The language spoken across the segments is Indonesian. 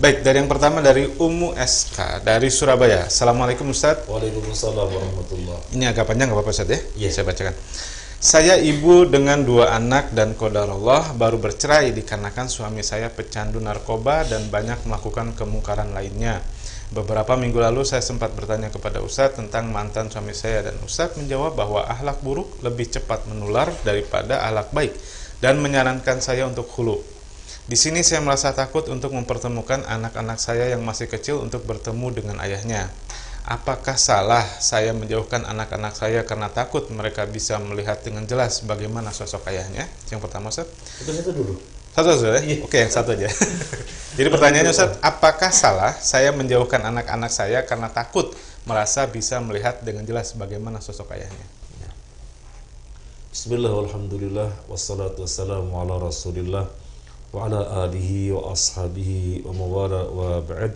Baik, dari yang pertama dari Umu SK dari Surabaya. Assalamualaikum Ustadz. Waalaikumsalam warahmatullahi. Ini agak panjang, nggak apa-apa Ustadz ya? Iya. Saya bacakan. Saya ibu dengan 2 anak dan qadarullah baru bercerai dikarenakan suami saya pecandu narkoba dan banyak melakukan kemungkaran lainnya. Beberapa minggu lalu saya sempat bertanya kepada Ustadz tentang mantan suami saya dan Ustadz menjawab bahwa akhlak buruk lebih cepat menular daripada akhlak baik dan menyarankan saya untuk khulu. Di sini saya merasa takut untuk mempertemukan anak-anak saya yang masih kecil untuk bertemu dengan ayahnya. Apakah salah saya menjauhkan anak-anak saya karena takut mereka bisa melihat dengan jelas bagaimana sosok ayahnya? Yang pertama, Ustaz. Itu dulu. Satu ya? Iya. Oke, yang satu aja. Jadi pertanyaannya, Ustaz, apakah salah saya menjauhkan anak-anak saya karena takut merasa bisa melihat dengan jelas bagaimana sosok ayahnya? Bismillah, walhamdulillah, wassalatu wassalamu ala rasulillah wa ala alihi wa ashabihi wa mawala wa ba'd.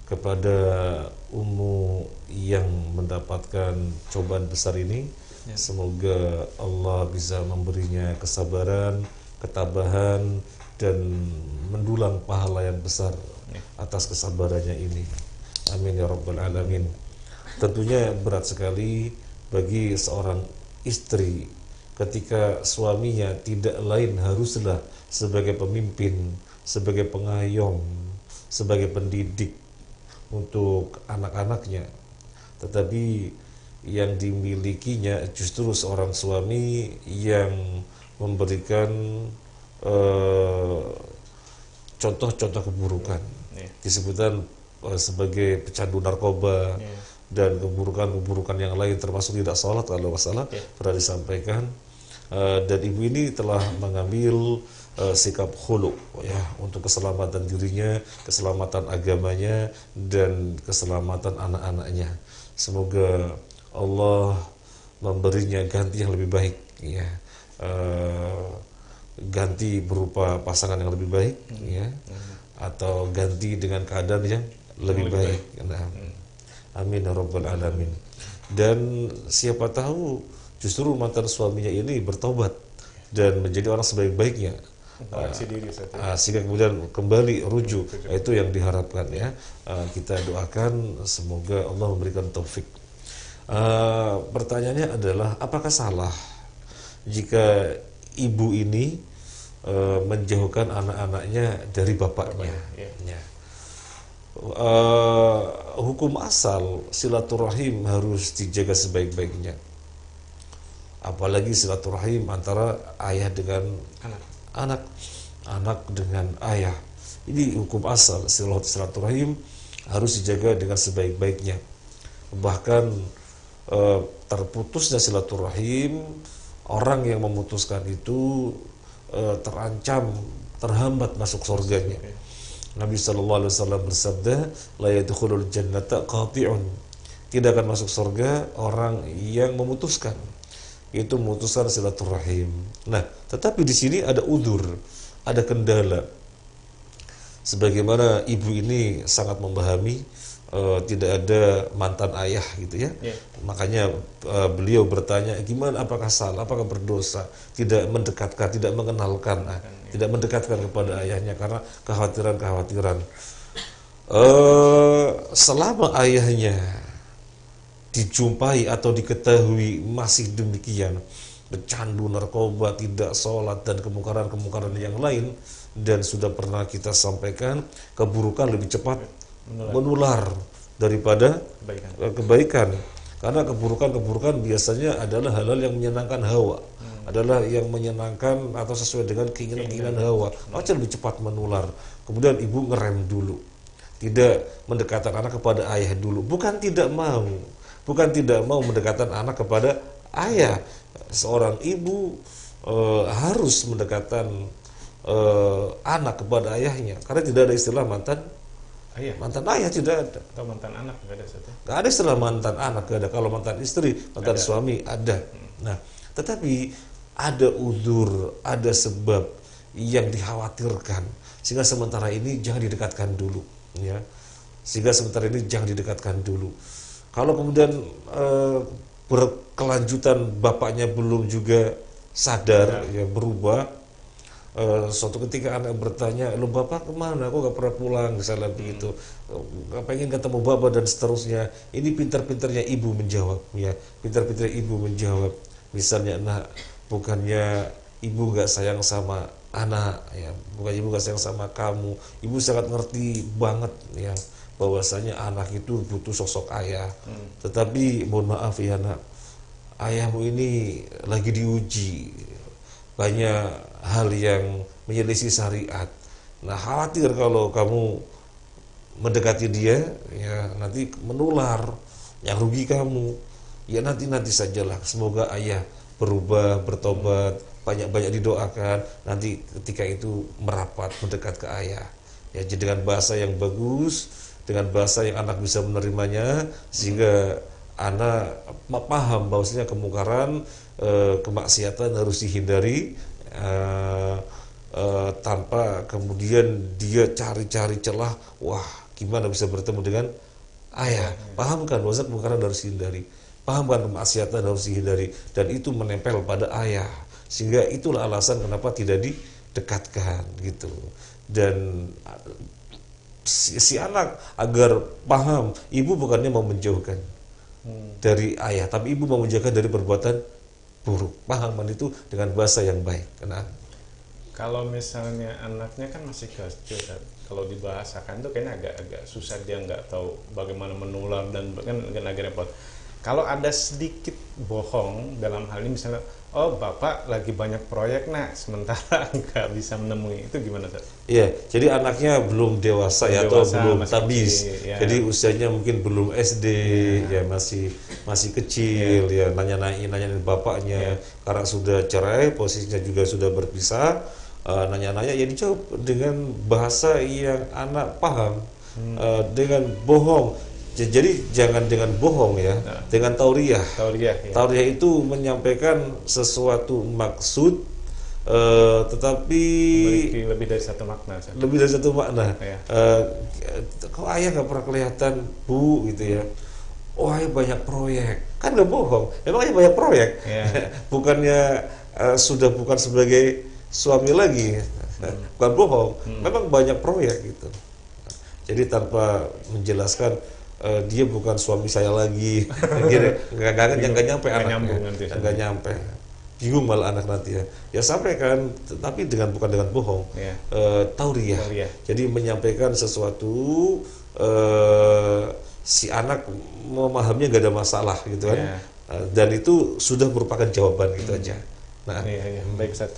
Kepada ummu yang mendapatkan cobaan besar ini, semoga Allah bisa memberinya kesabaran, ketabahan, dan mendulang pahala yang besar atas kesabarannya ini. Amin ya rabbal alamin. Tentunya berat sekali bagi seorang istri ketika suaminya tidak lain haruslah sebagai pemimpin, sebagai pengayom, sebagai pendidik untuk anak-anaknya, tetapi yang dimilikinya justru seorang suami yang memberikan contoh-contoh keburukan. Disebutkan sebagai pecandu narkoba dan keburukan-keburukan yang lain, termasuk tidak sholat kalau masalah pernah disampaikan. Dan ibu ini telah mengambil sikap khulu ya, untuk keselamatan dirinya, keselamatan agamanya, dan keselamatan anak-anaknya. Semoga Allah memberinya ganti yang lebih baik ya, ganti berupa pasangan yang lebih baik ya, atau ganti dengan keadaan yang lebih baik. Nah, amin ya rabbal alamin. Dan siapa tahu justru mantan suaminya ini bertobat dan menjadi orang sebaik-baiknya, sehingga kemudian kembali rujuk. Itu yang diharapkan ya. Kita doakan semoga Allah memberikan taufik. Pertanyaannya adalah, apakah salah jika ibu ini menjauhkan anak-anaknya dari bapaknya? Hukum asal silaturahim harus dijaga sebaik-baiknya, apalagi silaturahim antara ayah dengan anak, anak dengan ayah. Ini hukum asal, silaturahim harus dijaga dengan sebaik-baiknya. Bahkan terputusnya silaturahim, orang yang memutuskan itu terancam, terhambat masuk surganya. Nabi SAW bersabda, la yadkhulul jannata qati'un, tidak akan masuk surga orang yang memutuskan, itu memutuskan silaturahim. Nah, tetapi di sini ada udzur, ada kendala. Sebagaimana ibu ini sangat memahami tidak ada mantan ayah gitu ya. Makanya beliau bertanya, gimana, apakah salah, apakah berdosa tidak mendekatkan, tidak mengenalkan, tidak mendekatkan kepada ayahnya karena kekhawatiran-kekhawatiran. Selama ayahnya dijumpai atau diketahui masih demikian, pecandu narkoba, tidak sholat, dan kemungkaran-kemungkaran yang lain, dan sudah pernah kita sampaikan, keburukan lebih cepat menular daripada kebaikan. Karena keburukan-keburukan biasanya adalah hal-hal yang menyenangkan hawa, adalah yang menyenangkan atau sesuai dengan keinginan-keinginan hawa, maka lebih cepat menular. Kemudian ibu ngerem dulu, tidak mendekatkan anak kepada ayah dulu. Bukan tidak mau mendekatkan anak kepada ayah. Seorang ibu harus mendekatkan anak kepada ayahnya, karena tidak ada istilah mantan ayah, tidak ada. Atau mantan anak nggak ada, Ustaz? Nggak ada istilah mantan anak, nggak ada. Kalau mantan istri, mantan suami ada. Nah, tetapi ada udzur, ada sebab yang dikhawatirkan, sehingga sementara ini jangan didekatkan dulu ya. Kalau kemudian berkelanjutan bapaknya belum juga sadar ya, berubah, suatu ketika anak bertanya, lo bapak kemana, kok gak pernah pulang, misalnya begitu, pengen ketemu bapak dan seterusnya. Ini pintar-pintarnya ibu menjawab, ya, pintar-pintarnya ibu menjawab. Misalnya, nak, bukannya ibu gak sayang sama anak, ya, bukan ibu gak sayang sama kamu, ibu sangat ngerti banget, ya, bahwasanya anak itu butuh sosok ayah. Tetapi mohon maaf ya nak, ayahmu ini lagi diuji banyak hal yang menyelisih syariat. Nah, khawatir kalau kamu mendekati dia, ya nanti menular, yang rugi kamu. Ya nanti sajalah. Semoga ayah berubah, bertobat, banyak-banyak didoakan. Nanti ketika itu merapat mendekat ke ayah. Ya, jadi dengan bahasa yang bagus, dengan bahasa yang anak bisa menerimanya, sehingga anak paham bahwasanya kemungkaran, kemaksiatan harus dihindari, tanpa kemudian dia cari-cari celah, wah gimana bisa bertemu dengan ayah. Pahamkan bahwa kemungkaran harus dihindari, pahamkan kemaksiatan harus dihindari, dan itu menempel pada ayah, sehingga itulah alasan kenapa tidak didekatkan gitu. Dan si anak agar paham, ibu bukannya mau menjauhkan dari ayah, tapi ibu mau menjaga dari perbuatan buruk. Pahaman itu dengan bahasa yang baik. Karena kalau misalnya anaknya kan masih kecil, kan, kalau dibahasakan itu kayaknya agak susah, dia nggak tahu bagaimana menular dan kan agak repot. Kalau ada sedikit bohong dalam hal ini, misalnya, oh bapak lagi banyak proyek nak, sementara nggak bisa menemui, itu gimana Ustaz? iya, jadi anaknya belum dewasa ya, atau belum tabiz, ya. jadi usianya mungkin belum SD, ya masih kecil, ya nanya-nanyain bapaknya, karena sudah cerai, posisinya juga sudah berpisah, nanya-nanya, ya dijawab dengan bahasa yang anak paham, dengan bohong. Jadi jangan dengan bohong ya, dengan tauriyah. Ya. Tauriyah itu menyampaikan sesuatu maksud, tetapi memiliki lebih dari satu makna. Ustaz. lebih dari satu makna. Ya. Kok ayah nggak pernah kelihatan bu gitu ya? Oh ayah banyak proyek, kan nggak bohong. Memang ayah banyak proyek, bukannya sudah bukan sebagai suami lagi, bukan bohong. Memang banyak proyek gitu. Jadi tanpa menjelaskan dia bukan suami saya lagi, nggak nyampe anaknya, nggak nyampe, bingung malah anak nanti ya. Ya sampaikan, tapi bukan dengan bohong, tauriyah. Jadi menyampaikan sesuatu, si anak memahaminya nggak ada masalah gitu kan, dan itu sudah merupakan jawaban gitu aja. Nah, baik Ustaz.